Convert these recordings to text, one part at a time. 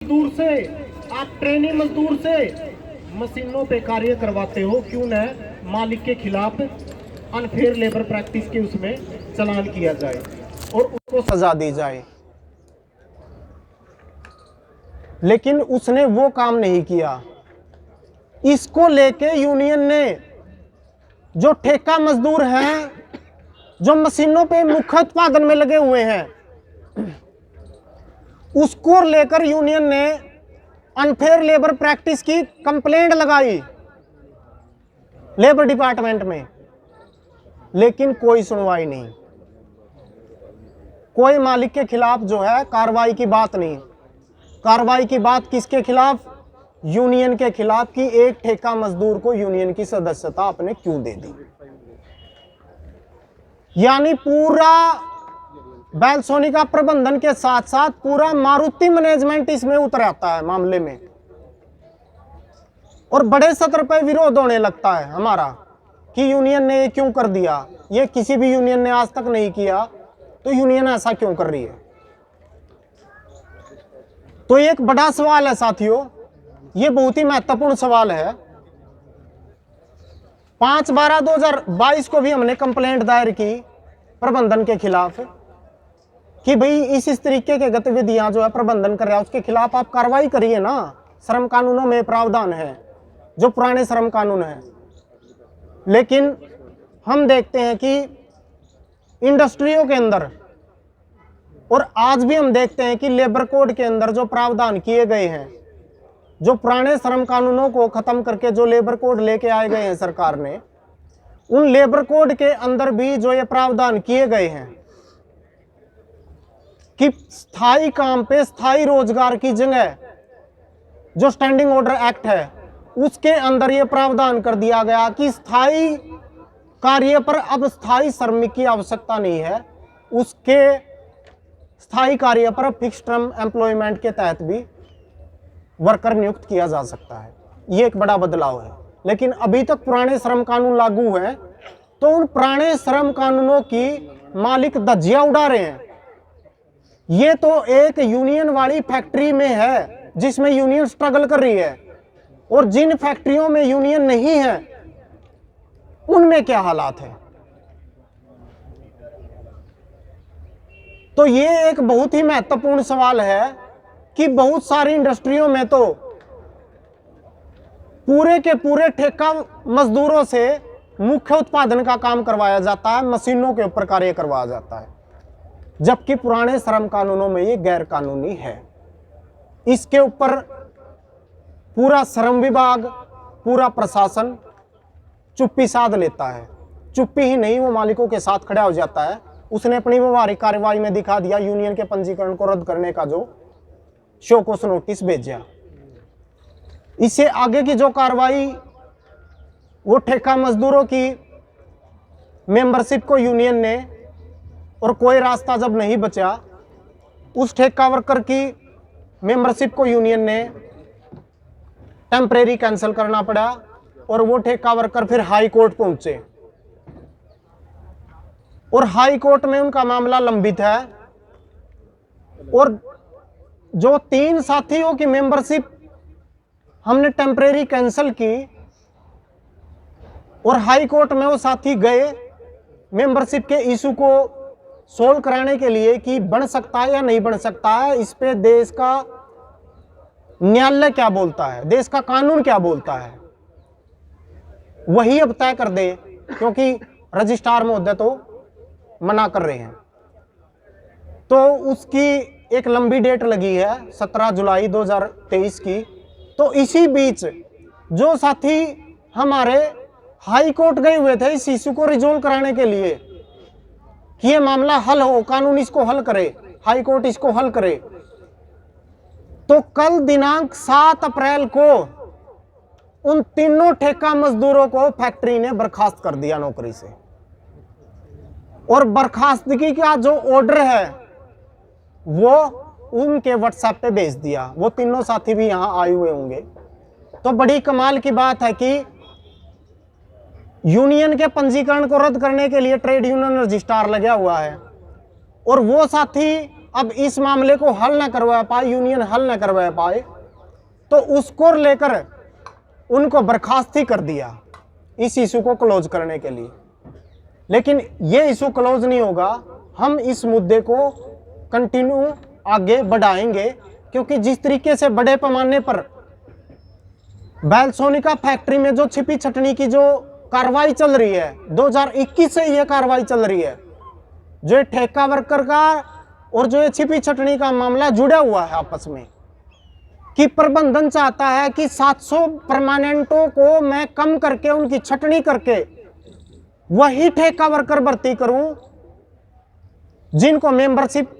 मजदूर से, आप ट्रेनी मजदूर से मशीनों पे कार्य करवाते हो, क्यों न मालिक के खिलाफ अनफेयर लेबर प्रैक्टिस के उसमें चालान किया जाए और उसको सजा दी जाए। लेकिन उसने वो काम नहीं किया। इसको लेके यूनियन ने जो ठेका मजदूर हैं, जो मशीनों पे मुख्य उत्पादन में लगे हुए हैं, उसको लेकर यूनियन ने अनफेयर लेबर प्रैक्टिस की कंप्लेंट लगाई लेबर डिपार्टमेंट में, लेकिन कोई सुनवाई नहीं। कोई मालिक के खिलाफ जो है कार्रवाई की बात नहीं। कार्रवाई की बात किसके खिलाफ? यूनियन के खिलाफ कि एक ठेका मजदूर को यूनियन की सदस्यता आपने क्यों दे दी। यानी पूरा बेलसोनिका प्रबंधन के साथ साथ पूरा मारुति मैनेजमेंट इसमें उतर आता है मामले में, और बड़े स्तर पर विरोध होने लगता है हमारा कि यूनियन ने ये क्यों कर दिया। ये किसी भी यूनियन ने आज तक नहीं किया, तो यूनियन ऐसा क्यों कर रही है। तो एक बड़ा सवाल है साथियों, ये बहुत ही महत्वपूर्ण सवाल है। 5/12/2022 को भी हमने कंप्लेंट दायर की प्रबंधन के खिलाफ कि भाई इस तरीके के गतिविधियां जो है प्रबंधन कर रहा है उसके खिलाफ आप कार्रवाई करिए ना। श्रम कानूनों में प्रावधान है, जो पुराने श्रम कानून है। लेकिन हम देखते हैं कि इंडस्ट्रियों के अंदर, और आज भी हम देखते हैं कि लेबर कोड के अंदर जो प्रावधान किए गए हैं, जो पुराने श्रम कानूनों को खत्म करके जो लेबर कोड लेके आए गए हैं सरकार ने, उन लेबर कोड के अंदर भी जो ये प्रावधान किए गए हैं कि स्थायी काम पे स्थायी रोजगार की जगह जो स्टैंडिंग ऑर्डर एक्ट है उसके अंदर ये प्रावधान कर दिया गया कि स्थायी कार्य पर अब स्थायी श्रमिक की आवश्यकता नहीं है, उसके स्थायी कार्य पर फिक्स टर्म एम्प्लॉयमेंट के तहत भी वर्कर नियुक्त किया जा सकता है। ये एक बड़ा बदलाव है। लेकिन अभी तक पुराने श्रम कानून लागू हैं, तो उन पुराने श्रम कानूनों की मालिक धज्जियां उड़ा रहे हैं। ये तो एक यूनियन वाली फैक्ट्री में है जिसमें यूनियन स्ट्रगल कर रही है, और जिन फैक्ट्रियों में यूनियन नहीं है उनमें क्या हालात है। तो ये एक बहुत ही महत्वपूर्ण सवाल है कि बहुत सारी इंडस्ट्रियों में तो पूरे के पूरे ठेका मजदूरों से मुख्य उत्पादन का काम करवाया जाता है, मशीनों के ऊपर कार्य करवाया जाता है, जबकि पुराने श्रम कानूनों में ये गैर कानूनी है। इसके ऊपर पूरा श्रम विभाग, पूरा प्रशासन चुप्पी साध लेता है। चुप्पी ही नहीं, वो मालिकों के साथ खड़ा हो जाता है। उसने अपनी व्यवहारिक कार्रवाई में दिखा दिया, यूनियन के पंजीकरण को रद्द करने का जो शो कोस नोटिस भेजा। इससे आगे की जो कार्रवाई वो ठेका मजदूरों की मेंबरशिप को यूनियन ने, और कोई रास्ता जब नहीं बचा, उस ठेका वर्कर की मेंबरशिप को यूनियन ने टेम्परेरी कैंसिल करना पड़ा, और वो ठेका वर्कर फिर हाई कोर्ट पहुंचे, और हाई कोर्ट में उनका मामला लंबित है। और जो 3 साथियों की मेंबरशिप हमने टेम्परेरी कैंसिल की, और हाई कोर्ट में वो साथी गए मेंबरशिप के इशू को सोल्व कराने के लिए कि बन सकता है या नहीं बन सकता है, इस पे देश का न्यायालय क्या बोलता है, देश का कानून क्या बोलता है, वही अब तय कर दे, क्योंकि रजिस्ट्रार महोदय तो मना कर रहे हैं। तो उसकी एक लंबी डेट लगी है 17 जुलाई 2023 की। तो इसी बीच जो साथी हमारे हाई कोर्ट गए हुए थे इस इशू को रिजोल्व कराने के लिए कि ये मामला हल हो, कानून इसको हल करे, हाई कोर्ट इसको हल करे, तो कल दिनांक 7 अप्रैल को उन तीनों ठेका मजदूरों को फैक्ट्री ने बर्खास्त कर दिया नौकरी से। और बर्खास्तगी का जो ऑर्डर है वो उनके व्हाट्सएप पे भेज दिया। वो तीनों साथी भी यहां आए हुए होंगे। तो बड़ी कमाल की बात है कि यूनियन के पंजीकरण को रद्द करने के लिए ट्रेड यूनियन रजिस्ट्रार लगा हुआ है, और वो साथी अब इस मामले को हल न करवा पाए, यूनियन हल न करवा पाए, तो उसको लेकर उनको बर्खास्त ही कर दिया इस इशू को क्लोज करने के लिए। लेकिन ये इशू क्लोज नहीं होगा, हम इस मुद्दे को कंटिन्यू आगे बढ़ाएंगे, क्योंकि जिस तरीके से बड़े पैमाने पर बेलसोनिका फैक्ट्री में जो छिपी छटनी की जो कार्रवाई चल रही है, 2021 से ये कार्रवाई चल रही है, जो ये ठेका वर्कर का और जो ये छिपी छटनी का मामला जुड़ा हुआ है आपस में, कि प्रबंधन चाहता है कि 700 परमानेंटों को मैं कम करके उनकी छटनी करके वही ठेका वर्कर भर्ती करूं जिनको मेंबरशिप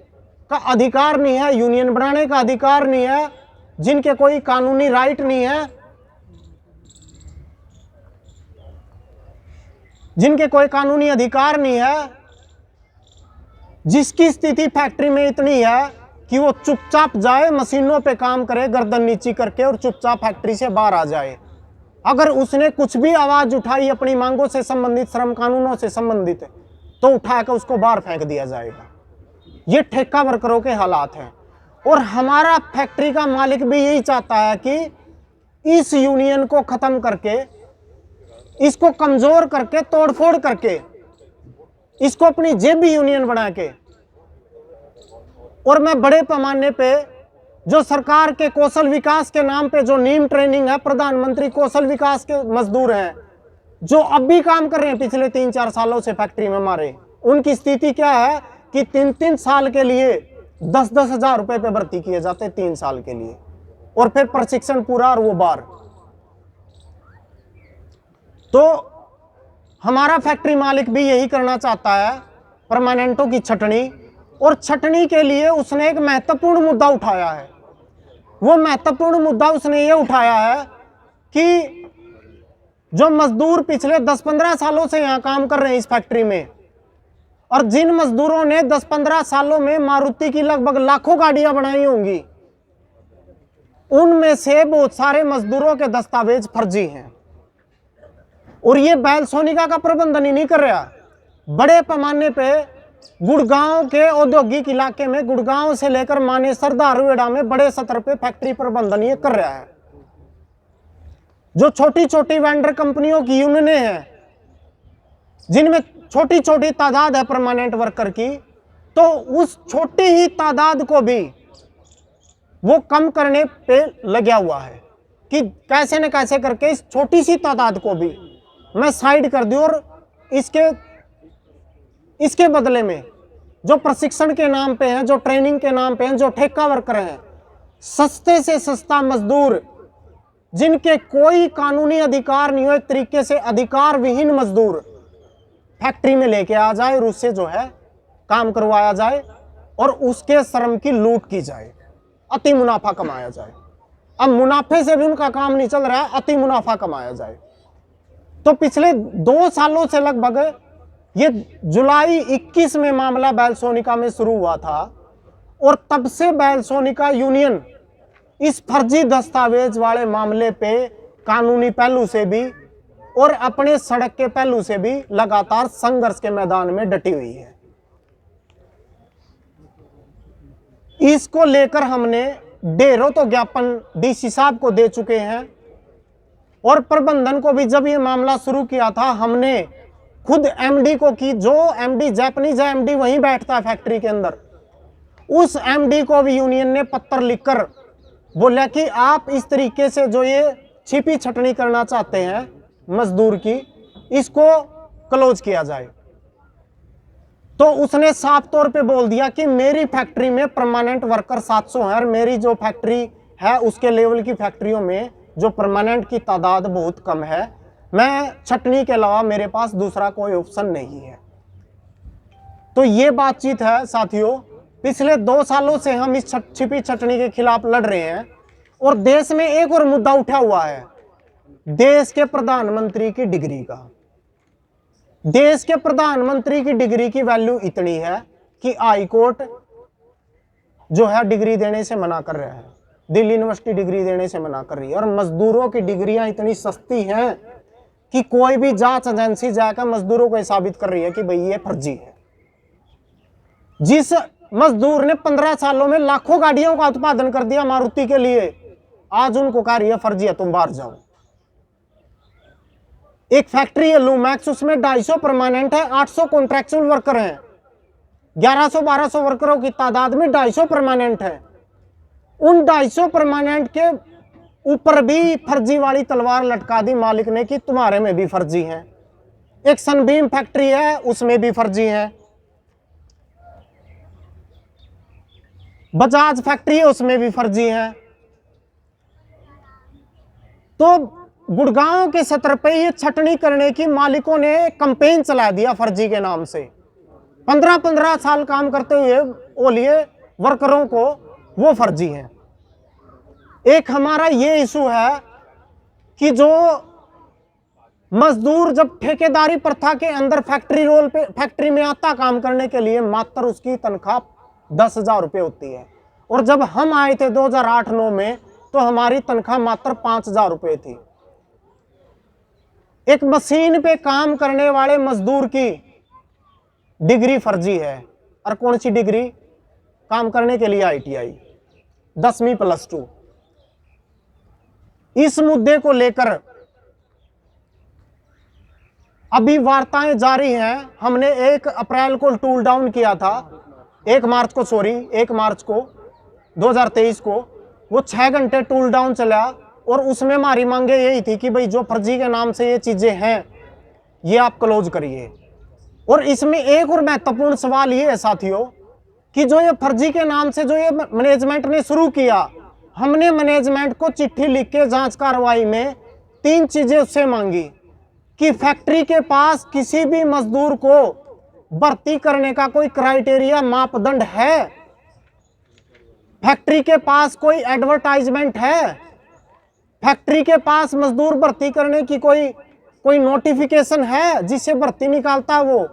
का अधिकार नहीं है, यूनियन बनाने का अधिकार नहीं है, जिनके कोई कानूनी राइट नहीं है, जिनके कोई कानूनी अधिकार नहीं है, जिसकी स्थिति फैक्ट्री में इतनी है कि वो चुपचाप जाए, मशीनों पे काम करे गर्दन नीची करके और चुपचाप फैक्ट्री से बाहर आ जाए। अगर उसने कुछ भी आवाज उठाई अपनी मांगों से संबंधित, श्रम कानूनों से संबंधित, तो उठाकर उसको बाहर फेंक दिया जाएगा। ये ठेका वर्करों के हालात हैं। और हमारा फैक्ट्री का मालिक भी यही चाहता है कि इस यूनियन को खत्म करके, इसको कमजोर करके, तोड़फोड़ करके, इसको अपनी जेबी यूनियन बना के, और मैं बड़े पैमाने पे जो सरकार के कौशल विकास के नाम पे जो नीम ट्रेनिंग है, प्रधानमंत्री कौशल विकास के मजदूर हैं जो अब भी काम कर रहे हैं पिछले 3-4 सालों से फैक्ट्री में हमारे, उनकी स्थिति क्या है कि 3-3 साल के लिए 10-10 हजार रुपए पे भर्ती किए जाते हैं 3 साल के लिए, और फिर प्रशिक्षण पूरा और वो बाहर। तो हमारा फैक्ट्री मालिक भी यही करना चाहता है, परमानेंटों की छटनी, और छटनी के लिए उसने एक महत्वपूर्ण मुद्दा उठाया है। वो महत्वपूर्ण मुद्दा उसने ये उठाया है कि जो मजदूर पिछले 10-15 सालों से यहां काम कर रहे हैं इस फैक्ट्री में, और जिन मजदूरों ने 10-15 सालों में मारुति की लगभग लाखों गाड़ियां बनाई होंगी, उनमें से बहुत सारे मजदूरों के दस्तावेज फर्जी हैं। और ये बेलसोनिका का प्रबंधन ही नहीं कर रहा, बड़े पैमाने पे गुड़गांव के औद्योगिक इलाके में, गुड़गांव से लेकर मानेसर, धारूहेड़ा में बड़े स्तर पे फैक्ट्री प्रबंधन ये कर रहा है। जो छोटी छोटी वेंडर कंपनियों की यूनियनें हैं, जिनमें छोटी छोटी तादाद है परमानेंट वर्कर की, तो उस छोटी ही तादाद को भी वो कम करने पे लगा हुआ है कि कैसे न कैसे करके इस छोटी सी तादाद को भी मैं साइड कर दूं, और इसके बदले में जो प्रशिक्षण के नाम पे हैं, जो ट्रेनिंग के नाम पे हैं, जो ठेका वर्कर हैं, सस्ते से सस्ता मजदूर जिनके कोई कानूनी अधिकार नहीं हो, एक तरीके से अधिकार विहीन मजदूर फैक्ट्री में लेके आ जाए और उससे जो है काम करवाया जाए और उसके श्रम की लूट की जाए, अति मुनाफा कमाया जाए। अब मुनाफे से भी उनका काम नहीं चल रहा है, अति मुनाफा कमाया जाए। तो पिछले 2 सालों से लगभग, ये जुलाई 21 में मामला बेलसोनिका में शुरू हुआ था, और तब से बेलसोनिका यूनियन इस फर्जी दस्तावेज वाले मामले पे कानूनी पहलू से भी और अपने सड़क के पहलू से भी लगातार संघर्ष के मैदान में डटी हुई है। इसको लेकर हमने ढेरों तो ज्ञापन डीसी साहब को दे चुके हैं, और प्रबंधन को भी जब ये मामला शुरू किया था हमने खुद एमडी को की, जो एमडी जापानीज एमडी वहीं बैठता है फैक्ट्री के अंदर, उस एमडी को भी यूनियन ने पत्र लिखकर बोला कि आप इस तरीके से जो ये छिपी छटनी करना चाहते हैं मजदूर की, इसको क्लोज किया जाए। तो उसने साफ तौर पे बोल दिया कि मेरी फैक्ट्री में परमानेंट वर्कर 700 है, और मेरी जो फैक्ट्री है उसके लेवल की फैक्ट्रियों में जो परमानेंट की तादाद बहुत कम है, मैं छटनी के अलावा मेरे पास दूसरा कोई ऑप्शन नहीं है। तो ये बातचीत है साथियों, पिछले 2 सालों से हम इस छिपी छटनी के खिलाफ लड़ रहे हैं। और देश में एक और मुद्दा उठा हुआ है, देश के प्रधानमंत्री की डिग्री का। देश के प्रधानमंत्री की डिग्री की वैल्यू इतनी है कि हाई कोर्ट जो है डिग्री देने से मना कर रहा है, दिल्ली यूनिवर्सिटी डिग्री देने से मना कर रही है। और मजदूरों की डिग्रियां इतनी सस्ती हैं कि कोई भी जांच एजेंसी जाकर मजदूरों को साबित कर रही है कि भाई ये फर्जी है। जिस मजदूर ने 15 सालों में लाखों गाड़ियों का उत्पादन कर दिया मारुति के लिए, आज उनको कह रही है फर्जी है, तुम बाहर जाओ। एक फैक्ट्री है लूमैक्स, उसमें 250 परमानेंट है, 800 कॉन्ट्रैक्चुअल वर्कर हैं। 1100-1200 वर्करों की तादाद में 250 परमानेंट है। उन 250 परमानेंट के ऊपर भी फर्जी वाली तलवार लटका दी मालिक ने कि तुम्हारे में भी फर्जी है। एक सनबीम फैक्ट्री है, उसमें भी फर्जी है। बजाज फैक्ट्री है, उसमें भी फर्जी है। तो गुड़गांव के सत्र पे ये छटनी करने की मालिकों ने कैंपेन चला दिया फर्जी के नाम से। 15-15 साल काम करते हुए बोलिए वर्करों को वो फर्जी हैं। एक हमारा ये इशू है कि जो मजदूर जब ठेकेदारी प्रथा के अंदर फैक्ट्री में आता काम करने के लिए, मात्र उसकी तनख्वाह 10,000 रुपये होती है। और जब हम आए थे 2008-9 में तो हमारी तनख्वाह मात्र 5,000 रुपये थी। एक मशीन पे काम करने वाले मजदूर की डिग्री फर्जी है। और कौन सी डिग्री? काम करने के लिए ITI 10वीं +2। इस मुद्दे को लेकर अभी वार्ताएं जारी हैं। हमने 1 अप्रैल को टूल डाउन किया था, 1 मार्च को 2023 को वो 6 घंटे टूल डाउन चला। और उसमें हमारी मांगे यही थी कि भाई जो फर्जी के नाम से ये चीजें हैं ये आप क्लोज करिए। और इसमें एक और महत्वपूर्ण सवाल ये है साथियों कि जो ये फर्जी के नाम से जो ये मैनेजमेंट ने शुरू किया, हमने मैनेजमेंट को चिट्ठी लिख के जांच कार्रवाई में 3 चीजें उससे मांगी कि फैक्ट्री के पास किसी भी मजदूर को भर्ती करने का कोई क्राइटेरिया मापदंड है? फैक्ट्री के पास कोई एडवर्टाइजमेंट है? फैक्ट्री के पास मजदूर भर्ती करने की कोई नोटिफिकेशन है जिससे भर्ती निकालता है वो?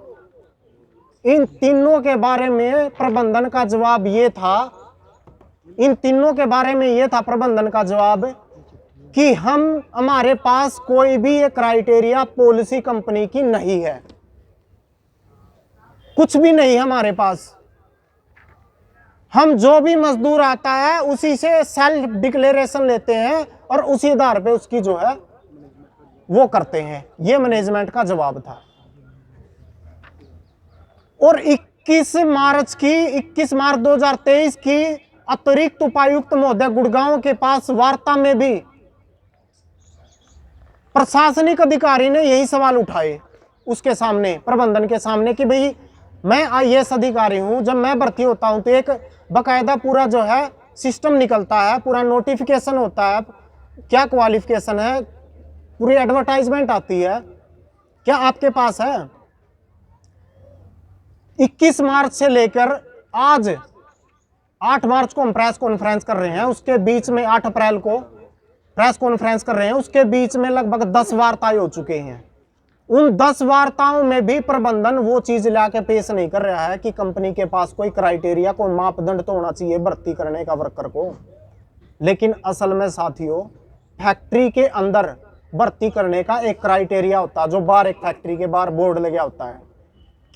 इन तीनों के बारे में प्रबंधन का जवाब ये था, प्रबंधन का जवाब कि हमारे पास कोई भी ये क्राइटेरिया पॉलिसी कंपनी की नहीं है, कुछ भी नहीं हमारे पास। हम जो भी मजदूर आता है उसी से सेल्फ डिक्लेरेशन लेते हैं और उसी आधार पे उसकी जो है वो करते हैं। ये मैनेजमेंट का जवाब था। और 21 मार्च 2023 की अतिरिक्त उपायुक्त महोदय गुड़गांव के पास वार्ता में भी प्रशासनिक अधिकारी ने यही सवाल उठाए उसके सामने, प्रबंधन के सामने, कि भाई मैं IAS अधिकारी हूं, जब मैं भर्ती होता हूं तो एक बकायदा पूरा जो है सिस्टम निकलता है, पूरा नोटिफिकेशन होता है, क्या क्वालिफिकेशन है, पूरी एडवर्टाइजमेंट आती है, क्या आपके पास है? 21 मार्च से लेकर आज 8 मार्च को हम प्रेस कॉन्फ्रेंस कर रहे हैं, उसके बीच में 8 अप्रैल को प्रेस कॉन्फ्रेंस कर रहे हैं, उसके बीच में लगभग 10 वार्ताएं हो चुके हैं। उन 10 वार्ताओं में भी प्रबंधन वो चीज लाके पेश नहीं कर रहा है कि कंपनी के पास कोई क्राइटेरिया, कोई मापदंड तो होना चाहिए भर्ती करने का वर्कर को। लेकिन असल में साथियों फैक्ट्री के अंदर भर्ती करने का एक क्राइटेरिया होता है, जो बाहर एक फैक्ट्री के बाहर बोर्ड लगा होता है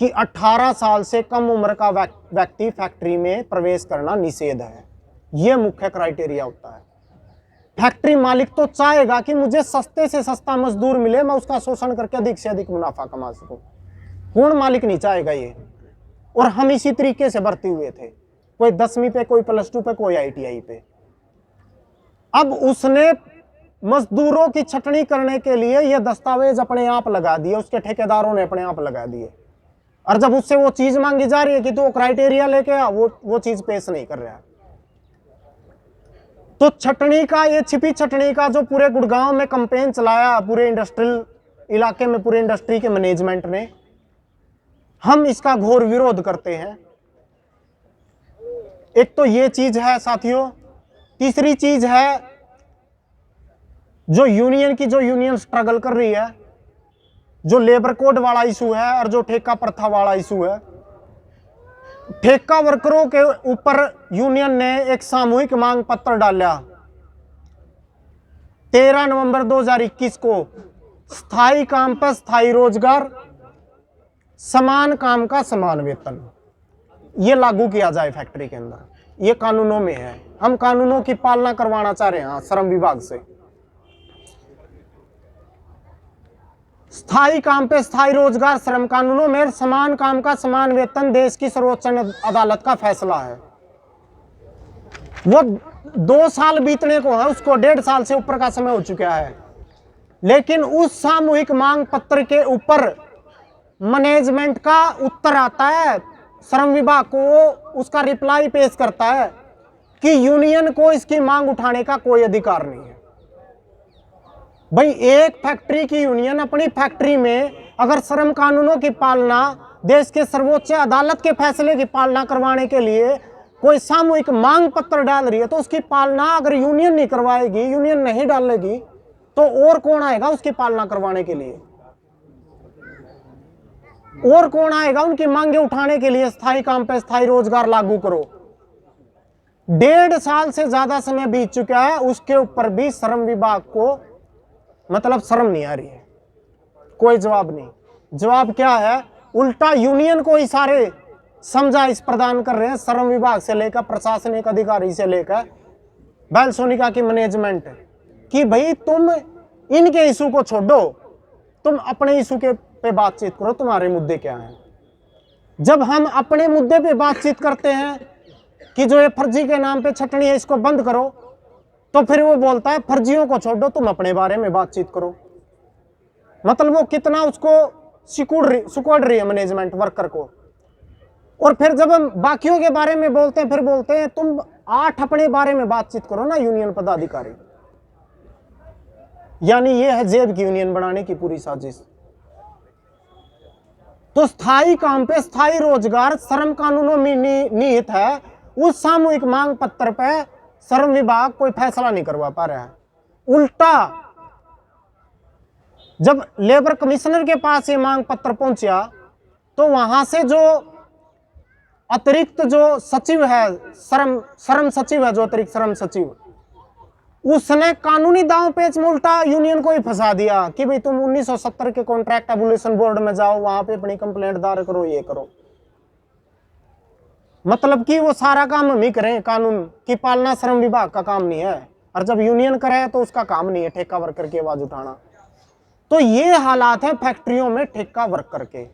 कि 18 साल से कम उम्र का व्यक्ति फैक्ट्री में प्रवेश करना निषेध है। यह मुख्य क्राइटेरिया होता है। फैक्ट्री मालिक तो चाहेगा कि मुझे सस्ते से सस्ता मजदूर मिले, मैं उसका शोषण करके अधिक से अधिक मुनाफा कमा सकूं। कौन मालिक नहीं चाहेगा ये? और हम इसी तरीके से भर्ती हुए थे, कोई 10वीं पे, कोई +2 पे, कोई ITI पे। अब उसने मजदूरों की छटनी करने के लिए ये दस्तावेज अपने आप लगा दिए, उसके ठेकेदारों ने अपने आप लगा दिए। और जब उससे वो चीज मांगी जा रही है कि तो क्राइटेरिया लेके आ, वो चीज पेश नहीं कर रहा है। तो छटनी का, ये छिपी छटनी का जो पूरे गुड़गांव में कैंपेन चलाया पूरे इंडस्ट्रियल इलाके में, पूरे इंडस्ट्री के मैनेजमेंट ने, हम इसका घोर विरोध करते हैं। एक तो ये चीज है साथियों। तीसरी चीज है जो यूनियन स्ट्रगल कर रही है, जो लेबर कोड वाला इशू है और जो ठेका प्रथा वाला इशू है। ठेका वर्करों के ऊपर यूनियन ने एक सामूहिक मांग पत्र डाला 13 नवंबर 2021 को। स्थायी काम पर स्थायी रोजगार, समान काम का समान वेतन। ये लागू किया जाए फैक्ट्री के अंदर, ये कानूनों में है। हम कानूनों की पालना करवाना चाह रहे हैं श्रम विभाग से। स्थायी काम पे स्थायी रोजगार श्रम कानूनों में समान काम का समान वेतन देश की सर्वोच्च अदालत का फैसला है। वो 2 साल बीतने को है, उसको 1.5 साल से ऊपर का समय हो चुका है, लेकिन उस सामूहिक मांग पत्र के ऊपर मैनेजमेंट का उत्तर आता है, श्रम विभाग को उसका रिप्लाई पेश करता है कि यूनियन को इसकी मांग उठाने का कोई अधिकार नहीं है। भाई, एक फैक्ट्री की यूनियन अपनी फैक्ट्री में अगर श्रम कानूनों की पालना, देश के सर्वोच्च अदालत के फैसले की पालना करवाने के लिए कोई सामूहिक मांग पत्र डाल रही है, तो उसकी पालना अगर यूनियन नहीं करवाएगी, यूनियन नहीं डालेगी, तो और कौन आएगा उसकी पालना करवाने के लिए? और कौन आएगा उनकी मांगे उठाने के लिए? स्थायी काम पे स्थायी रोजगार लागू करो। 1.5 साल से ज्यादा समय बीत चुका है, उसके ऊपर भी श्रम विभाग को मतलब शर्म नहीं आ रही है, कोई जवाब नहीं। जवाब क्या है? उल्टा यूनियन को इशारे समझाइश प्रदान कर रहे हैं श्रम विभाग से लेकर प्रशासनिक अधिकारी से लेकर बैल सोनिका की मैनेजमेंट, कि भाई तुम इनके इशू को छोड़ो, तुम अपने इशू के पे बातचीत करो, तुम्हारे मुद्दे क्या हैं। जब हम अपने मुद्दे पे बातचीत करते हैं कि जो ये फर्जी के नाम पे छटनी है इसको बंद करो, तो फिर वो बोलता है फर्जियों को छोड़ो, तुम अपने बारे में बातचीत करो। मतलब वो कितना उसको सिकुड़ रही है मैनेजमेंट वर्कर को। और फिर जब हम बाकियों के बारे में बोलते हैं, फिर बोलते हैं तुम 8 अपने बारे में बातचीत करो ना यूनियन पदाधिकारी। यानी ये है जेब की यूनियन बनाने की पूरी साजिश। तो स्थायी काम पे स्थायी रोजगार श्रम कानूनों में निहित है, उस सामूहिक मांग पत्र पे श्रम विभाग कोई फैसला नहीं करवा पा रहा है। उल्टा जब लेबर कमिश्नर के पास ये मांग पत्र पहुंचा, तो वहां से जो अतिरिक्त जो सचिव है, श्रम सचिव है, जो अतिरिक्त श्रम सचिव, उसने कानूनी दांव पेच में उल्टा यूनियन को ही फंसा दिया कि भाई तुम 1970 के कॉन्ट्रैक्ट एबोलिशन बोर्ड में जाओ, वहां पे अपनी कंप्लेंट दायर करो, ये करो। मतलब कि वो सारा काम हम ही करें, कानून की पालना श्रम विभाग का काम नहीं है, और जब यूनियन करे तो उसका काम नहीं है ठेका वर्कर की आवाज उठाना। तो ये हालात है फैक्ट्रियों में ठेका वर्कर के।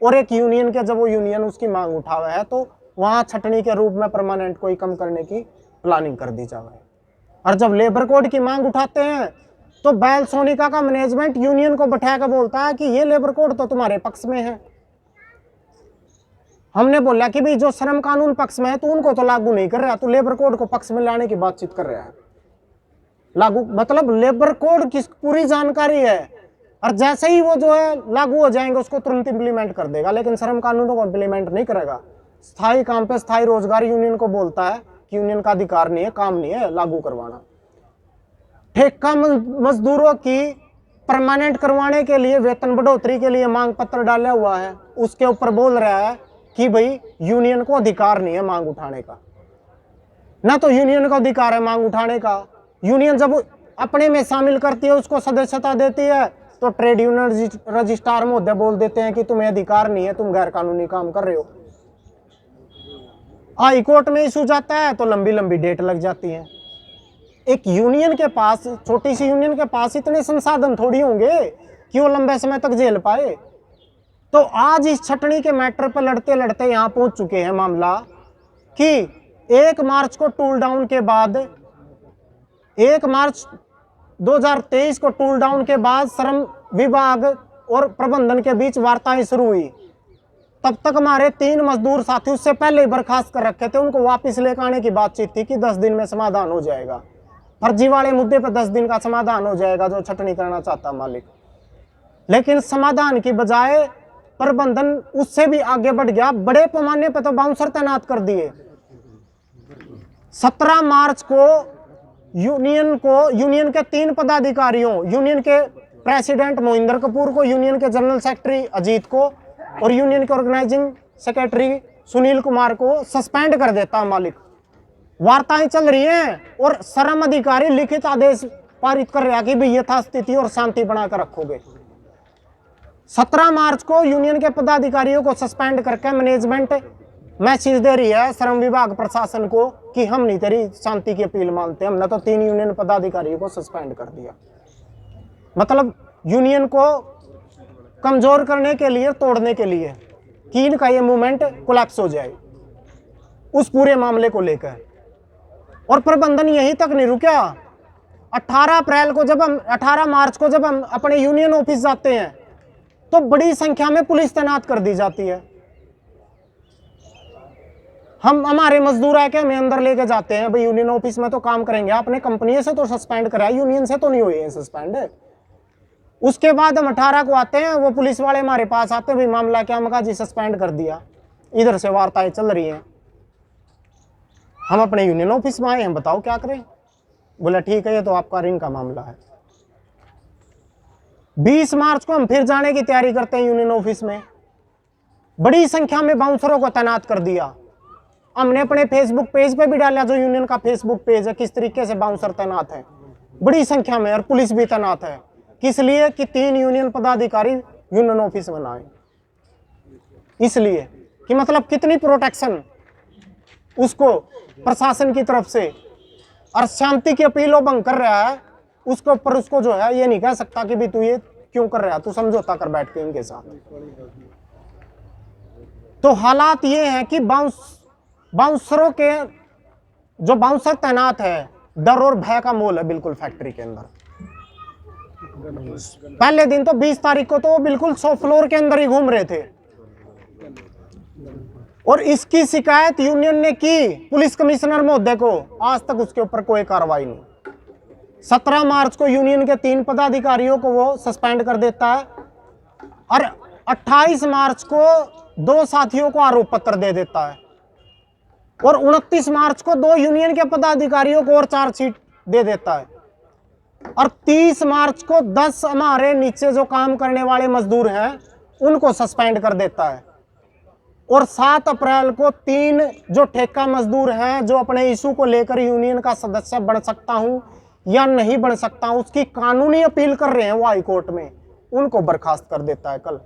और एक यूनियन के जब वो यूनियन उसकी मांग उठावे है, तो वहां छटनी के रूप में परमानेंट कोई कम करने की प्लानिंग कर दी जाए। और जब लेबर कोड की मांग उठाते हैं, तो बैल सोनिका का मैनेजमेंट यूनियन को बैठा कर बोलता है कि ये लेबर कोड तो तुम्हारे पक्ष में है। हमने बोला कि भाई जो श्रम कानून पक्ष में है तो उनको तो लागू नहीं कर रहा, तो लेबर कोड को पक्ष में लाने की बातचीत कर रहा है। लागू मतलब लेबर कोड की पूरी जानकारी है, और जैसे ही वो जो है लागू हो जाएंगे उसको तुरंत इंप्लीमेंट कर देगा, लेकिन श्रम कानूनों को इंप्लीमेंट नहीं करेगा। स्थायी काम पे स्थायी रोजगार यूनियन को बोलता है कि यूनियन का अधिकार नहीं है, काम नहीं है लागू करवाना। ठेका मजदूरों की परमानेंट करवाने के लिए, वेतन बढ़ोतरी के लिए मांग पत्र डाला हुआ है, उसके ऊपर बोल रहा है कि भाई यूनियन को अधिकार नहीं है मांग उठाने का। ना तो यूनियन को अधिकार है मांग उठाने का। यूनियन जब अपने में शामिल करती है, उसको सदस्यता देती है, तो ट्रेड यूनियन रजिस्ट्रार महोदय बोल देते हैं कि तुम्हें अधिकार नहीं है, तुम गैर कानूनी काम कर रहे हो। हाई कोर्ट में इशू जाता है तो लंबी लंबी डेट लग जाती है। एक यूनियन के पास, छोटी सी यूनियन के पास इतने संसाधन थोड़ी होंगे कि वो लंबे समय तक झेल पाए। तो आज इस छटनी के मैटर पर लड़ते लड़ते यहां पहुंच चुके हैं मामला कि 1 मार्च को टूल डाउन के बाद, 1 मार्च 2023 को टूल डाउन के बाद श्रम विभाग और प्रबंधन के बीच वार्ताएं शुरू हुई। तब तक हमारे 3 मजदूर साथी उससे पहले ही बर्खास्त कर रखे थे, उनको वापस लेकर आने की बातचीत थी कि 10 दिन में समाधान हो जाएगा। फर्जी वाले मुद्दे पर 10 दिन का समाधान हो जाएगा जो छटनी करना चाहता मालिक। लेकिन समाधान की बजाय प्रबंधन उससे भी आगे बढ़ गया, बड़े पैमाने पर तो बाउंसर तैनात कर दिए। 17 मार्च को यूनियन के 3 पदाधिकारियों, यूनियन के प्रेसिडेंट मोहिंदर कपूर को, यूनियन के जनरल सेक्रेटरी अजीत को और यूनियन के ऑर्गेनाइजिंग सेक्रेटरी सुनील कुमार को सस्पेंड कर देता मालिक। वार्ताएं चल रही हैं और श्रम अधिकारी लिखित आदेश पारित कर रहा कि भाई यथास्थिति और शांति बनाकर रखोगे। 17 मार्च को यूनियन के पदाधिकारियों को सस्पेंड करके मैनेजमेंट मैसेज दे रही है श्रम विभाग प्रशासन को कि हम नहीं तेरी शांति की अपील मानते, हमने तो 3 यूनियन पदाधिकारियों को सस्पेंड कर दिया। मतलब यूनियन को कमजोर करने के लिए, तोड़ने के लिए, कि इनका ये मूवमेंट कोलैप्स हो जाए उस पूरे मामले को लेकर। और प्रबंधन यहीं तक नहीं रुका। 18 मार्च को जब हम अपने यूनियन ऑफिस जाते हैं तो बड़ी संख्या में पुलिस तैनात कर दी जाती है। हम हमारे मजदूर आके हमें अंदर लेके जाते हैं, भाई यूनियन ऑफिस में तो काम करेंगे, आपने कंपनी से तो सस्पेंड करा, यूनियन से तो नहीं हुए हैं सस्पेंड। उसके बाद हम 18 को आते हैं, वो पुलिस वाले हमारे पास आते हैं, भाई मामला क्या? मका जी सस्पेंड कर दिया, इधर से वार्ताएं चल रही हैं, हम अपने यूनियन ऑफिस में आए हैं, बताओ क्या करें? बोला ठीक है, ये तो आपका रिंग का मामला है। 20 मार्च को हम फिर जाने की तैयारी करते हैं यूनियन ऑफिस में, बड़ी संख्या में बाउंसरों को तैनात कर दिया। हमने अपने फेसबुक पेज पे भी डाला, जो यूनियन का फेसबुक पेज है, किस तरीके से बाउंसर तैनात है बड़ी संख्या में, और पुलिस भी तैनात है। किस लिए? कि 3 यूनियन पदाधिकारी यूनियन ऑफिस में ना आए, इसलिए कि मतलब कितनी प्रोटेक्शन उसको प्रशासन की तरफ से, और शांति की अपीलों भंग कर रहा है उसके ऊपर उसको जो है ये नहीं कह सकता कि भी तू ये क्यों कर रहा है, तू समझौता कर बैठ के इनके साथ। तो हालात ये हैं कि बाउंसरों के, जो बाउंसर तैनात है, डर और भय का मोल है बिल्कुल फैक्ट्री के अंदर। पहले दिन तो 20 तारीख को तो वो बिल्कुल 100 फ्लोर के अंदर ही घूम रहे थे, और इसकी शिकायत यूनियन ने की पुलिस कमिश्नर महोदय को, आज तक उसके ऊपर कोई कार्रवाई नहीं। 17 मार्च को यूनियन के 3 पदाधिकारियों को वो सस्पेंड कर देता है, और 28 मार्च को 2 साथियों को आरोप पत्र दे देता है, और 29 मार्च को 2 यूनियन के पदाधिकारियों को और चार्जशीट दे देता है, और 30 मार्च को 10 हमारे नीचे जो काम करने वाले मजदूर हैं उनको सस्पेंड कर देता है, और 7 अप्रैल को 3 जो ठेका मजदूर हैं, जो अपने इशू को लेकर यूनियन का सदस्य बन सकता हूं या नहीं बन सकता हूं, उसकी कानूनी अपील कर रहे हैं वो हाई कोर्ट में, उनको बर्खास्त कर देता है कल।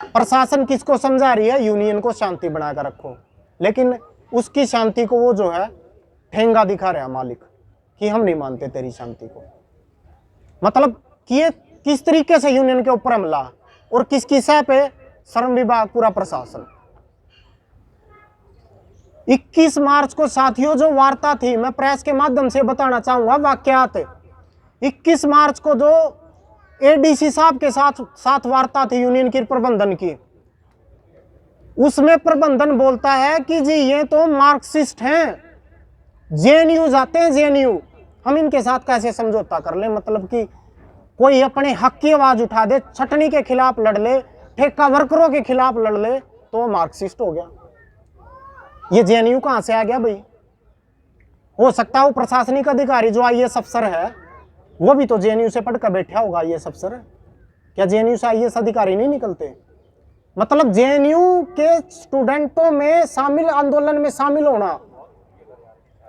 प्रशासन किसको समझा रही है? यूनियन को शांति बनाकर रखो, लेकिन उसकी शांति को वो जो है ठेंगा दिखा रहा है मालिक कि हम नहीं मानते तेरी शांति को। मतलब कि ये किस तरीके से यूनियन के ऊपर हमला, और किसकी सह पे? श्रम विभाग, पूरा प्रशासन। 21 मार्च को साथियों जो वार्ता थी, मैं प्रेस के माध्यम से बताना चाहूंगा वाकयात। 21 मार्च को जो एडीसी साहब के साथ वार्ता थी यूनियन की प्रबंधन की, उसमें प्रबंधन बोलता है कि जी ये तो मार्क्सिस्ट हैं, जेएनयू जाते हैं, जेएनयू, हम इनके साथ कैसे समझौता कर ले? मतलब कि कोई अपने हक की आवाज उठा दे, छटनी के खिलाफ लड़ ले, ठेका वर्करों के खिलाफ लड़ ले, तो मार्क्सिस्ट हो गया। ये जेएनयू कहां से आ गया भाई? हो सकता है वो प्रशासनिक अधिकारी जो आईएएस अफसर है वो भी तो जेएनयू से पढ़कर बैठा होगा। आईएएस अफसर, क्या जेएनयू से आईएएस अधिकारी नहीं निकलते? मतलब जेएनयू के स्टूडेंटों में शामिल, आंदोलन में शामिल होना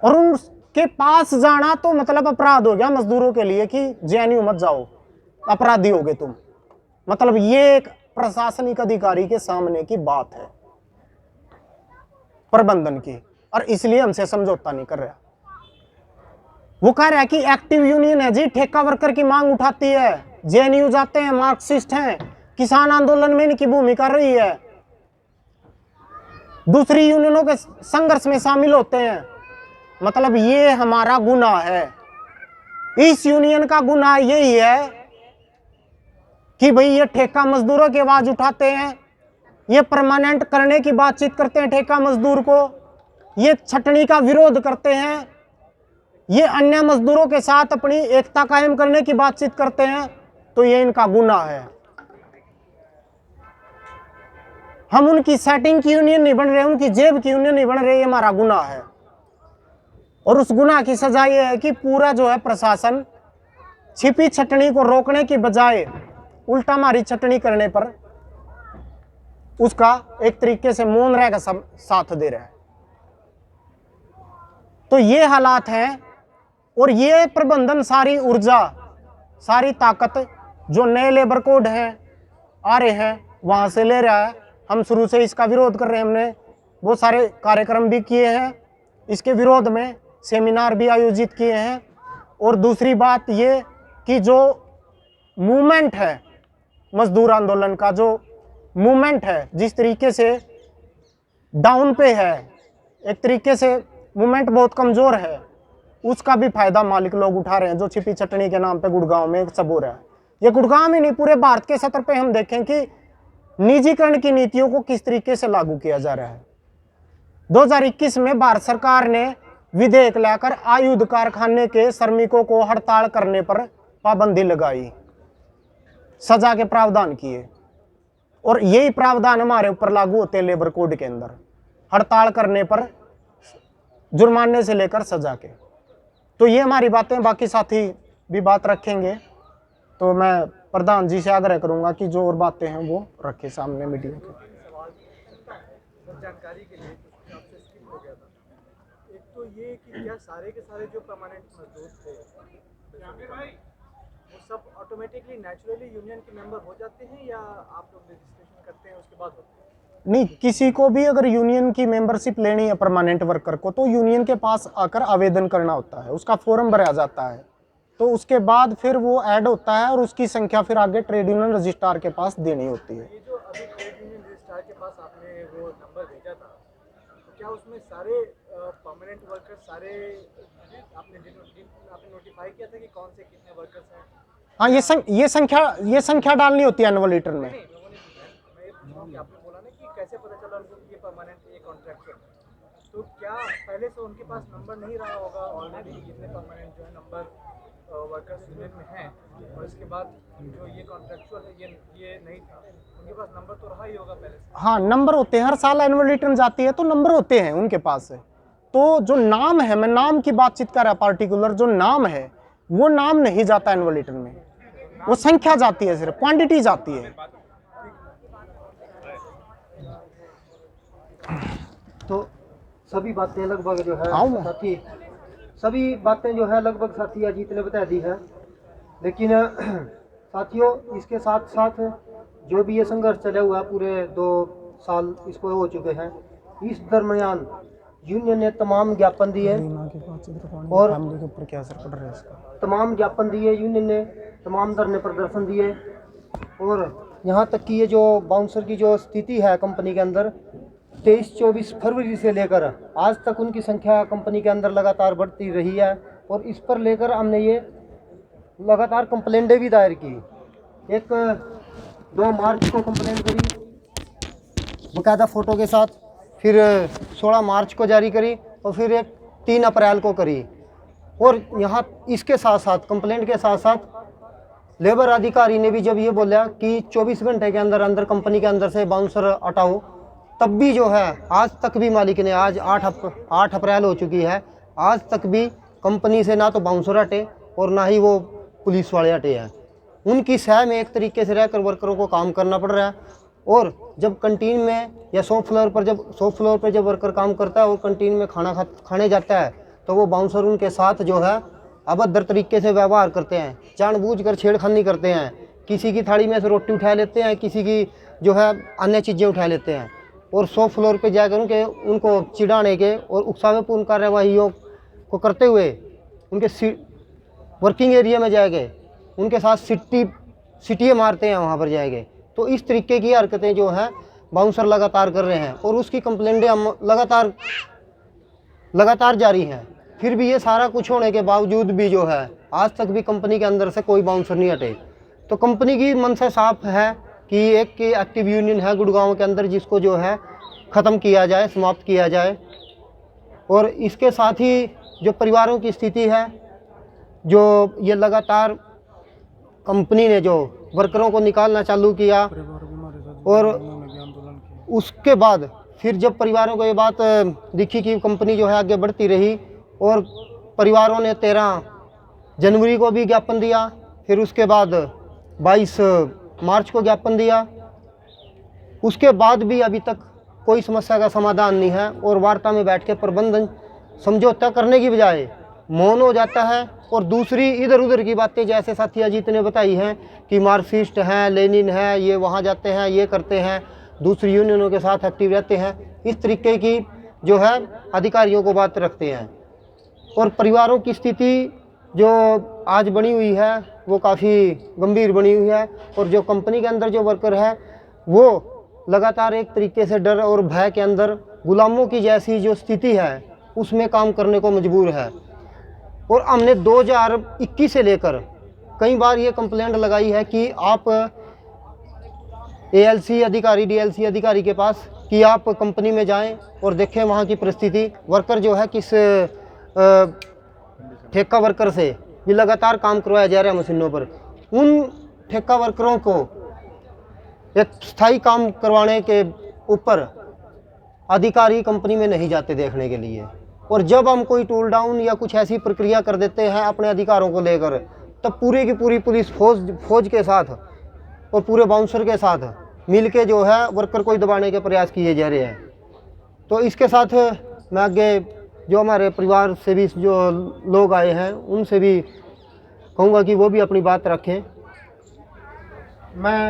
और उनके पास जाना तो मतलब अपराध हो गया मजदूरों के लिए कि जेएनयू मत जाओ, अपराधी होगे तुम। मतलब ये एक प्रशासनिक अधिकारी के सामने की बात है प्रबंधन की, और इसलिए हमसे समझौता नहीं कर रहा। वो कह रहा है कि एक्टिव यूनियन है जी, ठेका वर्कर की मांग उठाती है, जेएनयू जाते हैं, मार्क्सिस्ट हैं, किसान आंदोलन में इनकी भूमिका रही है, दूसरी यूनियनों के संघर्ष में शामिल होते हैं। मतलब ये हमारा गुनाह है, इस यूनियन का गुनाह यही है कि भाई ये ठेका मजदूरों की आवाज उठाते हैं, ये परमानेंट करने की बातचीत करते हैं ठेका मजदूर को, ये छटनी का विरोध करते हैं, ये अन्य मजदूरों के साथ अपनी एकता कायम करने की बातचीत करते हैं, तो ये इनका गुनाह है। हम उनकी सेटिंग की यूनियन नहीं बन रहे, उनकी जेब की यूनियन नहीं बन रहे, ये हमारा गुनाह है। और उस गुनाह की सजा ये है कि पूरा जो है प्रशासन छिपी छटनी को रोकने की बजाय उल्टा मारी छटनी करने पर उसका एक तरीके से मौन रहकर साथ दे रहा है। तो ये हालात हैं, और ये प्रबंधन सारी ऊर्जा, सारी ताकत जो नए लेबर कोड हैं आ रहे हैं वहां से ले रहा है। हम शुरू से इसका विरोध कर रहे हैं। हमने बहुत सारे कार्यक्रम भी किए हैं, इसके विरोध में सेमिनार भी आयोजित किए हैं। और दूसरी बात ये कि जो मूवमेंट है, मजदूर आंदोलन का जो मूवमेंट है, जिस तरीके से डाउन पे है, एक तरीके से मूवमेंट बहुत कमज़ोर है, उसका भी फायदा मालिक लोग उठा रहे हैं, जो छिपी चटनी के नाम पे गुड़गांव में सब हो रहा है। ये गुड़गांव में नहीं, पूरे भारत के सतर पे हम देखें कि निजीकरण की नीतियों को किस तरीके से लागू किया जा रहा है। 2021 में भारत सरकार ने विधेयक लाकर आयुध कारखाने के श्रमिकों को हड़ताल करने पर पाबंदी लगाई, सजा के प्रावधान किए, और यही प्रावधान हमारे ऊपर लागू होते हैं लेबर कोड के अंदर, हड़ताल करने पर जुर्माने से लेकर सजा के। तो ये हमारी बातें, बाकी साथी भी बात रखेंगे, तो मैं प्रधान जी से आग्रह करूंगा कि जो और बातें हैं वो रखे सामने मीडिया के। जानकारी के लिए आपसे स्किप हो गया था। एक तो ये कि क्या सारे के सारे जो परमानेंट मजदूर थे वो सब ऑटोमेटिकली नेचुरली यूनियन के मेंबर हो जाते हैं, या आप लोग रजिस्ट्रेशन करते हैं उसके बाद होते हैं? नहीं, किसी को भी अगर यूनियन की मेंबरशिप लेनी है परमानेंट वर्कर को, तो यूनियन के पास आकर आवेदन करना होता है, उसका फॉर्म भरा जाता है, तो उसके बाद फिर वो ऐड होता है और उसकी संख्या फिर आगे ट्रेड यूनियन रजिस्ट्रार के पास देनी होती है। ये जो अभी ट्रेड यूनियन रजिस्ट्रार के पास आपने वो नंबर भेजा था, तो क्या उसमें सारे परमानेंट वर्कर सारे आपने नोटिफाई किया था कि कौन से कितने वर्कर्स हैं? हाँ, ये संख्या डालनी होती है एनुअल रिटर्न में। मैं ये पूछ रहा हूँ कि आपने बोला ना कि कैसे पता चला उनको कि ये परमानेंट, ये कॉन्ट्रैक्चुअल, तो क्या पहले से उनके पास नंबर नहीं रहा होगा ऑलरेडी, कितने परमानेंट जो है नंबर वर्कर्स यूनियन में हैं, और इसके बाद जो ये कॉन्ट्रैक्चुअल है ये नहीं था, उनके पास नंबर तो रहा ही होगा पहले से? हाँ, नंबर होते हैं, हर साल एनुअल रिटर्न जाती है तो नंबर होते हैं उनके पास। तो जो नाम है, मैं नाम की बातचीत कर रहा, पार्टिकुलर जो नाम है वो नाम नहीं जाता एनुअल रिटर्न में, वो संख्या जाती है, सिर्फ क्वांटिटी जाती है। तो सभी बातें लगभग जो है साथी, सभी बातें जो है लगभग साथी अजीत ने बता दी है, लेकिन साथियों इसके साथ साथ जो भी ये संघर्ष चला हुआ है, पूरे 2 साल इसको हो चुके हैं, इस दरमियान यूनियन ने तमाम ज्ञापन दिए और तमाम ज्ञापन दिए, यूनियन ने तमाम धरने प्रदर्शन दिए, और यहाँ तक कि ये जो बाउंसर की जो स्थिति है कंपनी के अंदर, 23-24 फरवरी से लेकर आज तक उनकी संख्या कंपनी के अंदर लगातार बढ़ती रही है, और इस पर लेकर हमने ये लगातार कंप्लेंटें भी दायर की। एक 2 मार्च को कंप्लेंट करी बाकायदा फ़ोटो के साथ, फिर 16 मार्च को जारी करी, और फिर एक 3 अप्रैल को करी। और यहाँ इसके साथ साथ कंप्लेंट के साथ साथ लेबर अधिकारी ने भी जब ये बोला कि 24 घंटे के अंदर अंदर कंपनी के अंदर से बाउंसर हटाओ, तब भी जो है आज तक भी मालिक ने, आज 8 अप्रैल हो चुकी है, आज तक भी कंपनी से ना तो बाउंसर हटे और ना ही वो पुलिस वाले हटे हैं। उनकी सह में एक तरीके से रहकर वर्करों को काम करना पड़ रहा है। और जब कंटीन में या शॉप फ्लोर पर जब वर्कर काम करता है और कंटीन में खाने जाता है, तो वो बाउंसर उनके साथ जो है अभद्र तरीके से व्यवहार करते हैं, जानबूझकर छेड़खानी करते हैं, किसी की थाली में से रोटी उठा लेते हैं, किसी की जो है अन्य चीज़ें उठा लेते हैं, और शॉप फ्लोर पे जाकर उनको चिढ़ाने के और उकसावेपूर्ण कार्यवाहियों को करते हुए उनके वर्किंग एरिया में जाएंगे, उनके साथ सिटियाँ मारते हैं, वहाँ पर जाएंगे। तो इस तरीके की हरकतें जो हैं बाउंसर लगातार कर रहे हैं, और उसकी कंप्लेंटें हम लगातार जारी हैं। फिर भी ये सारा कुछ होने के बावजूद भी जो है आज तक भी कंपनी के अंदर से कोई बाउंसर नहीं हटे। तो कंपनी की मंशा साफ है कि एक एक्टिव यूनियन है गुड़गांव के अंदर, जिसको जो है ख़त्म किया जाए, समाप्त किया जाए। और इसके साथ ही जो परिवारों की स्थिति है, जो ये लगातार कंपनी ने जो वर्करों को निकालना चालू किया, और उसके बाद फिर जब परिवारों को ये बात दिखी कि कंपनी जो है आगे बढ़ती रही, और परिवारों ने 13 जनवरी को भी ज्ञापन दिया, फिर उसके बाद 22 मार्च को ज्ञापन दिया, उसके बाद भी अभी तक कोई समस्या का समाधान नहीं है। और वार्ता में बैठ के प्रबंधन समझौता करने की बजाय मौन हो जाता है, और दूसरी इधर उधर की बातें जैसे साथी अजीत ने बताई हैं कि मार्क्सिस्ट हैं, लेनिन है, ये वहाँ जाते हैं, ये करते हैं, दूसरी यूनियनों के साथ एक्टिव रहते हैं। इस तरीके की जो है अधिकारियों को बात रखते हैं। और परिवारों की स्थिति जो आज बनी हुई है वो काफ़ी गंभीर बनी हुई है। और जो कंपनी के अंदर जो वर्कर है वो लगातार एक तरीके से डर और भय के अंदर गुलामों की जैसी जो स्थिति है उसमें काम करने को मजबूर है। और हमने 2021 से लेकर कई बार ये कंप्लेंट लगाई है कि आप ALC अधिकारी, DLC अधिकारी के पास कि आप कंपनी में जाएं और देखें वहाँ की परिस्थिति। वर्कर जो है किस ठेका वर्कर से ये लगातार काम करवाया जा रहा है मशीनों पर, उन ठेका वर्करों को एक स्थायी काम करवाने के ऊपर अधिकारी कंपनी में नहीं जाते देखने के लिए। और जब हम कोई टूल डाउन या कुछ ऐसी प्रक्रिया कर देते हैं अपने अधिकारों को लेकर, तब पूरी की पूरी पुलिस फौज के साथ और पूरे बाउंसर के साथ मिलके जो है वर्कर को दबाने के प्रयास किए जा रहे हैं। तो इसके साथ मैं आगे जो हमारे परिवार से भी जो लोग आए हैं उनसे भी कहूँगा कि वो भी अपनी बात रखें। मैं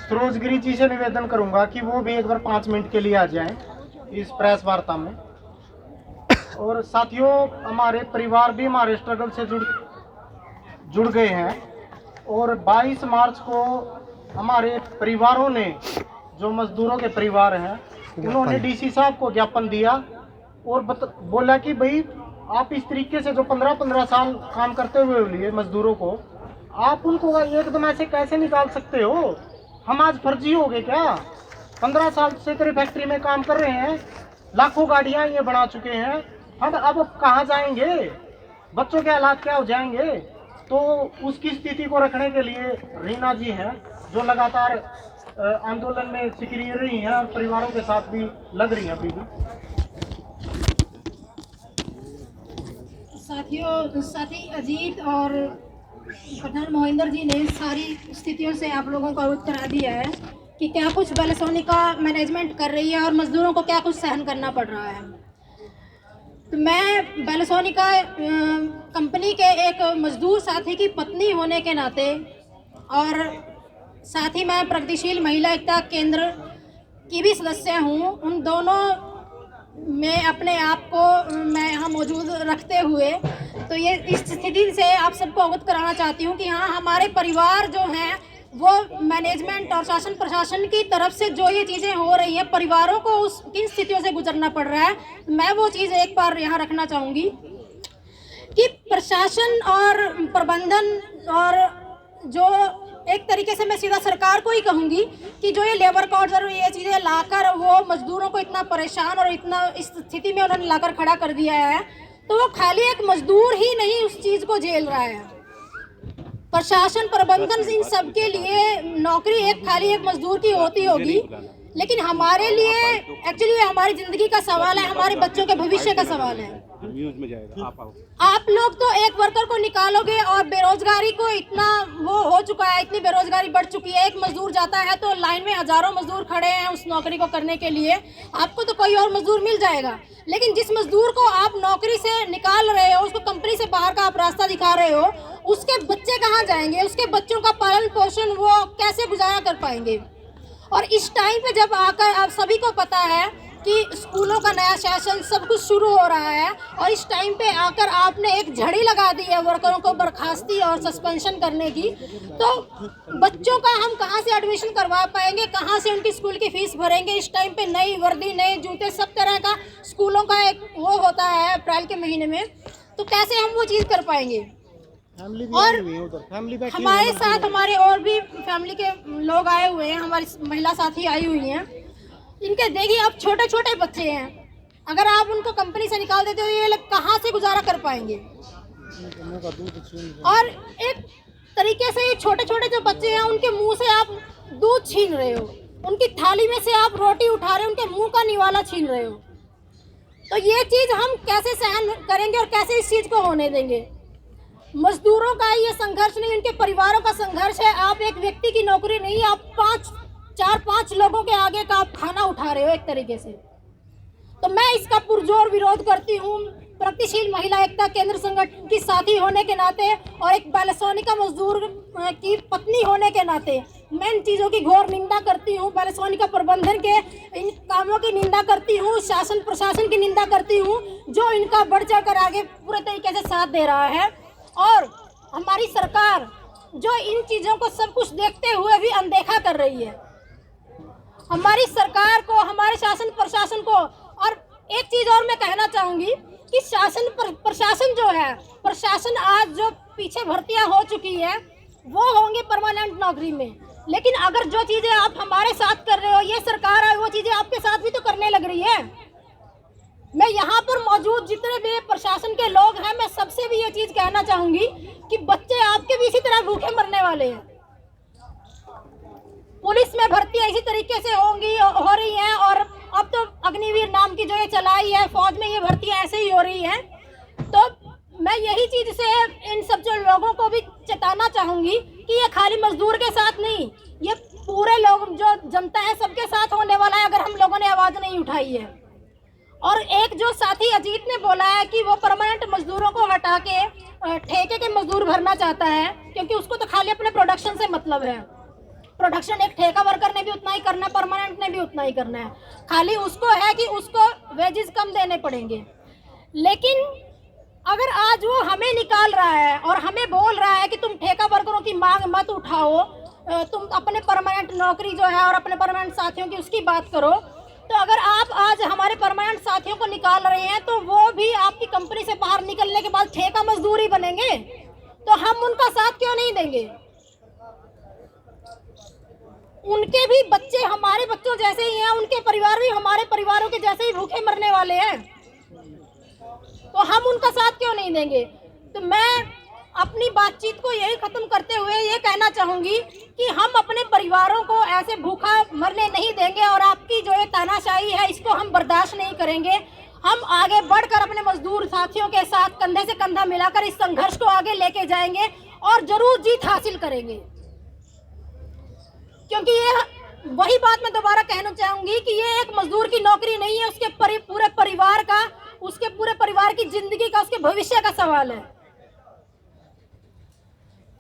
सरोजगिरी जी से निवेदन करूंगा कि वो भी एक बार 5 मिनट के लिए आ जाएं इस प्रेस वार्ता में। और साथियों, हमारे परिवार भी हमारे स्ट्रगल से जुड़ गए हैं। और 22 मार्च को हमारे परिवारों ने, जो मजदूरों के परिवार हैं, उन्होंने DC साहब को ज्ञापन दिया और बोला कि भाई आप इस तरीके से जो 15-15 साल काम करते हुए लिए मजदूरों को, आप उनको एकदम ऐसे कैसे निकाल सकते हो? हम आज फर्जी हो गए क्या? 15 साल से तेरे फैक्ट्री में काम कर रहे हैं, लाखों गाड़ियां ये बना चुके हैं, हम अब कहाँ जाएंगे? बच्चों के हालात क्या हो जाएंगे? तो उसकी स्थिति को रखने के लिए रीना जी हैं जो लगातार आंदोलन में सक्रिय रही हैं और परिवारों के साथ भी लग रही हैं अभी भी। साथियों, साथी अजीत और प्रधान मोहिंदर जी ने सारी स्थितियों से आप लोगों को अवगत करा दिया है कि क्या कुछ बेलसोनिका मैनेजमेंट कर रही है और मजदूरों को क्या कुछ सहन करना पड़ रहा है। तो मैं बेलसोनिका कंपनी के एक मजदूर साथी की पत्नी होने के नाते और साथ ही मैं प्रगतिशील महिला एकता केंद्र की भी सदस्य हूँ, उन दोनों में अपने आप को मैं यहाँ मौजूद रखते हुए तो ये इस स्थिति से आप सबको अवगत कराना चाहती हूँ कि हाँ, हमारे परिवार जो हैं वो मैनेजमेंट और शासन प्रशासन की तरफ से जो ये चीज़ें हो रही हैं, परिवारों को उस किन स्थितियों से गुजरना पड़ रहा है। मैं वो चीज़ एक बार यहाँ रखना चाहूँगी कि प्रशासन और प्रबंधन और जो एक तरीके से मैं सीधा सरकार को ही कहूँगी कि जो ये लेबर कोड्स और ये चीज़ें लाकर वो मजदूरों को इतना परेशान और इतना इस स्थिति में उन्होंने लाकर खड़ा कर दिया है, तो वो खाली एक मजदूर ही नहीं उस चीज़ को झेल रहा है। प्रशासन प्रबंधन इन सब के लिए नौकरी एक खाली एक मजदूर की होती होगी, लेकिन हमारे लिए एक्चुअली हमारी ज़िंदगी का सवाल है, हमारे बच्चों के भविष्य का सवाल है। आप लोग तो एक वर्कर को निकालोगे और बेरोजगारी को इतना वो हो चुका है, इतनी बेरोजगारी बढ़ चुकी है। एक मजदूर जाता है तो लाइन में हजारों मजदूर खड़े हैं उस नौकरी को करने के लिए, आपको तो कोई और मजदूर मिल जाएगा। लेकिन जिस मजदूर को आप नौकरी से निकाल रहे हो, उसको कंपनी से बाहर का आप रास्ता दिखा रहे हो, उसके बच्चे कहाँ जाएंगे? उसके बच्चों का पालन पोषण वो कैसे गुजारा कर पाएंगे? और इस टाइम पे जब आकर आप सभी को पता है कि स्कूलों का नया सेशन सब कुछ शुरू हो रहा है और इस टाइम पे आकर आपने एक झड़ी लगा दी है वर्करों को बर्खास्ती और सस्पेंशन करने की, तो बच्चों का हम कहाँ से एडमिशन करवा पाएंगे? कहाँ से उनकी स्कूल की फीस भरेंगे? इस टाइम पे नई वर्दी, नए जूते, सब तरह का स्कूलों का एक वो होता है अप्रैल के महीने में, तो कैसे हम वो चीज़ कर पाएंगे? और हमारे साथ हमारे और भी फैमिली के लोग आए हुए हैं, हमारी महिला साथी आई हुई हैं। इनके देखिए अब छोटे छोटे बच्चे हैं, अगर आप उनको कंपनी से निकाल देते हो ये लोग कहाँ से गुजारा कर पाएंगे? और एक तरीके से ये छोटे छोटे जो बच्चे हैं उनके मुंह से आप दूध छीन रहे हो, उनकी थाली में से आप रोटी उठा रहे हो, उनके मुंह का निवाला छीन रहे हो। तो ये चीज़ हम कैसे सहन करेंगे और कैसे इस चीज़ को होने देंगे? मजदूरों का ये संघर्ष नहीं, उनके परिवारों का संघर्ष है। आप एक व्यक्ति की नौकरी नहीं, आप 4-5 लोगों के आगे का आप खाना उठा रहे हो एक तरीके से। तो मैं इसका पुरजोर विरोध करती हूँ। प्रगतिशील महिला एकता केंद्र संगठन की साथी होने के नाते और एक बैलेसोनिका मजदूर की पत्नी होने के नाते मैं इन चीज़ों की घोर निंदा करती हूँ। बैलेसोनिका प्रबंधन के इन कामों की निंदा करती हूँ, शासन प्रशासन की निंदा करती हूँ जो इनका बढ़ चढ़ कर आगे पूरे तरीके से साथ दे रहा है। और हमारी सरकार जो इन चीज़ों को सब कुछ देखते हुए भी अनदेखा कर रही है। हमारी सरकार को, हमारे शासन प्रशासन को, और एक चीज़ और मैं कहना चाहूँगी कि शासन प्रशासन जो है, प्रशासन आज जो पीछे भर्तियां हो चुकी है वो होंगे परमानेंट नौकरी में, लेकिन अगर जो चीज़ें आप हमारे साथ कर रहे हो, ये सरकार है, वो चीज़ें आपके साथ भी तो करने लग रही है। मैं यहाँ पर मौजूद जितने भी प्रशासन के लोग हैं, मैं सबसे भी ये चीज़ कहना चाहूँगी कि बच्चे आपके भी इसी तरह भूखे मरने वाले हैं। पुलिस में भर्तियां इसी तरीके से हो रही हैं, और अब तो अग्निवीर नाम की जो ये चलाई है, फौज में ये भर्तियां ऐसे ही हो रही हैं। तो मैं यही चीज़ से इन सब जो लोगों को भी चेताना चाहूँगी कि ये खाली मजदूर के साथ नहीं, ये पूरे लोग जो जनता है सबके साथ होने वाला है अगर हम लोगों ने आवाज़ नहीं उठाई है। और एक जो साथी अजीत ने बोला है कि वो परमानेंट मजदूरों को हटा के ठेके के मजदूर भरना चाहता है, क्योंकि उसको तो खाली अपने प्रोडक्शन से मतलब है। प्रोडक्शन एक ठेका वर्कर ने भी उतना ही करना है, परमानेंट ने भी उतना ही करना है, खाली उसको है कि उसको वेजेस कम देने पड़ेंगे। लेकिन अगर आज वो हमें निकाल रहा है और हमें बोल रहा है कि तुम ठेका वर्करों की मांग मत उठाओ, तुम अपने परमानेंट नौकरी जो है और अपने परमानेंट साथियों की उसकी बात करो, तो अगर आप आज हमारे परमानेंट साथियों को निकाल रहे हैं तो वो भी आपकी कंपनी से बाहर निकलने के बाद ठेका मजदूर ही बनेंगे, तो हम उनका साथ क्यों नहीं देंगे? उनके भी बच्चे हमारे बच्चों जैसे ही हैं, उनके परिवार भी हमारे परिवारों के जैसे ही भूखे मरने वाले हैं, तो हम उनका साथ क्यों नहीं देंगे? तो मैं अपनी बातचीत को यही खत्म करते हुए ये कहना चाहूँगी कि हम अपने परिवारों को ऐसे भूखा मरने नहीं देंगे, और आपकी जो ये तानाशाही है इसको हम बर्दाश्त नहीं करेंगे। हम आगे बढ़कर अपने मजदूर साथियों के साथ कंधे से कंधा मिलाकर इस संघर्ष को आगे लेके जाएंगे और जरूर जीत हासिल करेंगे। क्योंकि ये वही बात मैं दोबारा कहना चाहूँगी कि ये एक मजदूर की नौकरी नहीं है, उसके पूरे परिवार का, उसके पूरे परिवार की जिंदगी का, उसके भविष्य का सवाल है।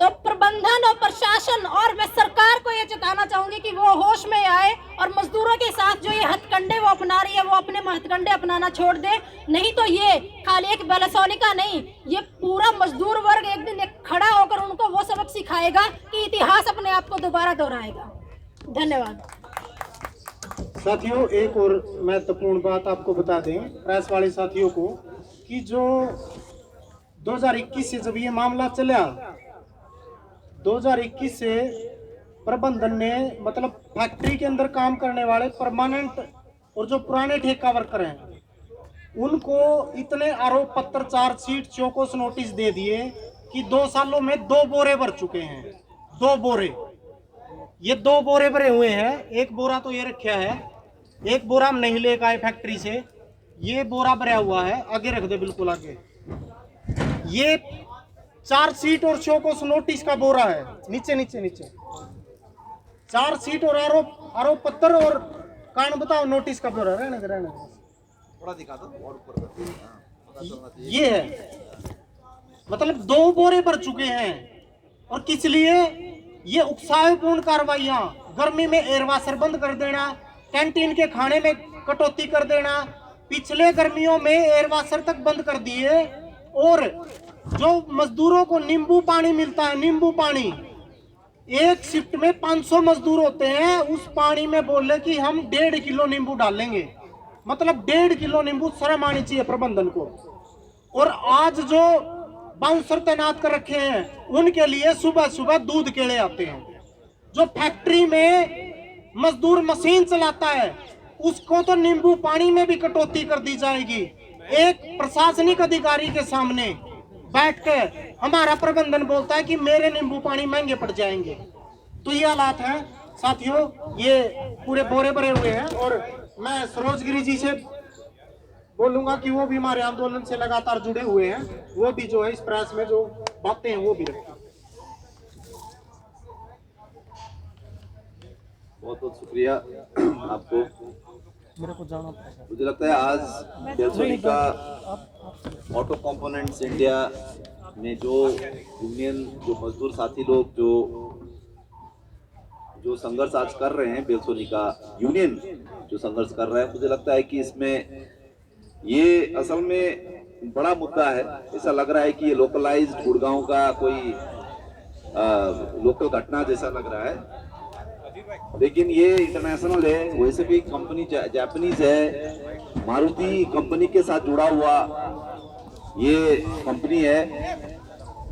तो प्रबंधन और प्रशासन और मैं सरकार को ये चेताना चाहूंगी कि वो होश में आए और मजदूरों के साथ जो ये हथकंडे वो अपना रही है वो अपने हथकंडे अपनाना छोड़ दे। नहीं तो ये खाली एक बैलेसोनिका नहीं, ये पूरा मजदूर वर्ग एक दिन खड़ा होकर उनको वो सबक सिखाएगा कि इतिहास अपने आप को दोबारा दोहराएगा। धन्यवाद साथियों। एक और महत्वपूर्ण बात आपको बता दें प्रेस वाले साथियों को कि जो 2021 से जब ये मामला चला, 2021 से प्रबंधन ने मतलब फैक्ट्री के अंदर काम करने वाले परमानेंट और जो पुराने ठेका वर्कर हैं उनको इतने आरोप पत्र, चार्जशीट, चौकस नोटिस दे दिए कि 2 सालों में 2 बोरे भर चुके हैं। 2 बोरे, ये 2 बोरे भरे हुए हैं। एक बोरा तो ये रखा है, एक बोरा हम नहीं लेकर आए फैक्ट्री से, ये बोरा भरा हुआ है, आगे रख दे, बिल्कुल आगे। ये चार्जशीट और चौकस नोटिस का बोरा है, नीचे नीचे नीचे चार्जशीट और आरोप पत्र और कारण बताओ नोटिस का बोरा। रहने थोड़ा दिखा दो और ऊपर। ये है मतलब 2 बोरे भर चुके हैं। और किस लिए? ये उकसावेपूर्ण कार्रवाइयां, गर्मी में एयरवाशर बंद कर देना, कैंटीन के खाने में कटौती कर देना, पिछले गर्मियों में एयरवाशर तक बंद कर दिए। और जो मजदूरों को नींबू पानी मिलता है, नींबू पानी, एक शिफ्ट में 500 मजदूर होते हैं, उस पानी में बोले कि हम 1.5 किलो नींबू डालेंगे, मतलब 1.5 किलो नींबू। शर्म आनी चाहिए प्रबंधन को। और आज जो बाउंसर तैनात कर रखे हैं उनके लिए सुबह सुबह दूध केले आते हैं। जो फैक्ट्री में मजदूर मशीन चलाता है उसको तो नींबू पानी में भी कटौती कर दी जाएगी। एक प्रशासनिक अधिकारी के सामने बैठकर हमारा प्रबंधन बोलता है कि मेरे नींबू पानी महंगे पड़ जाएंगे। तो ये हालात हैं साथियों, ये पूरे बोरे भरे हुए हैं। और मैं सरोजगिरी जी से बोलूंगा कि वो भी हमारे आंदोलन से लगातार जुड़े हुए हैं, वो भी जो है इस प्रेस में जो बातें हैं वो भी रखें। बहुत बहुत शुक्रिया आपको मुझे लगता है आज बेलसोनिका ऑटो कंपोनेंट्स इंडिया में जो यूनियन, जो मजदूर साथी लोग जो संघर्ष आज कर रहे हैं, बेलसोनिका यूनियन जो संघर्ष कर रहा है, मुझे लगता है कि इसमें ये असल में बड़ा मुद्दा है। ऐसा लग रहा है कि ये लोकलाइज्ड गुड़गांव का कोई लोकल घटना जैसा लग रहा है, लेकिन ये इंटरनेशनल है। वैसे भी कंपनी जापानीज है, मारुति कंपनी के साथ जुड़ा हुआ ये कंपनी है।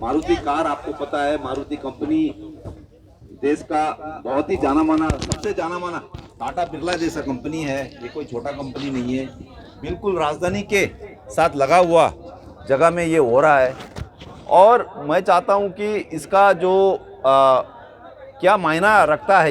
मारुति कार, आपको पता है मारुति कंपनी देश का बहुत ही जाना माना, सबसे जाना माना टाटा बिरला जैसा कंपनी है। ये कोई छोटा कंपनी नहीं है। बिल्कुल राजधानी के साथ लगा हुआ जगह में ये हो रहा है, और मैं चाहता हूँ कि इसका जो क्या मायना रखता है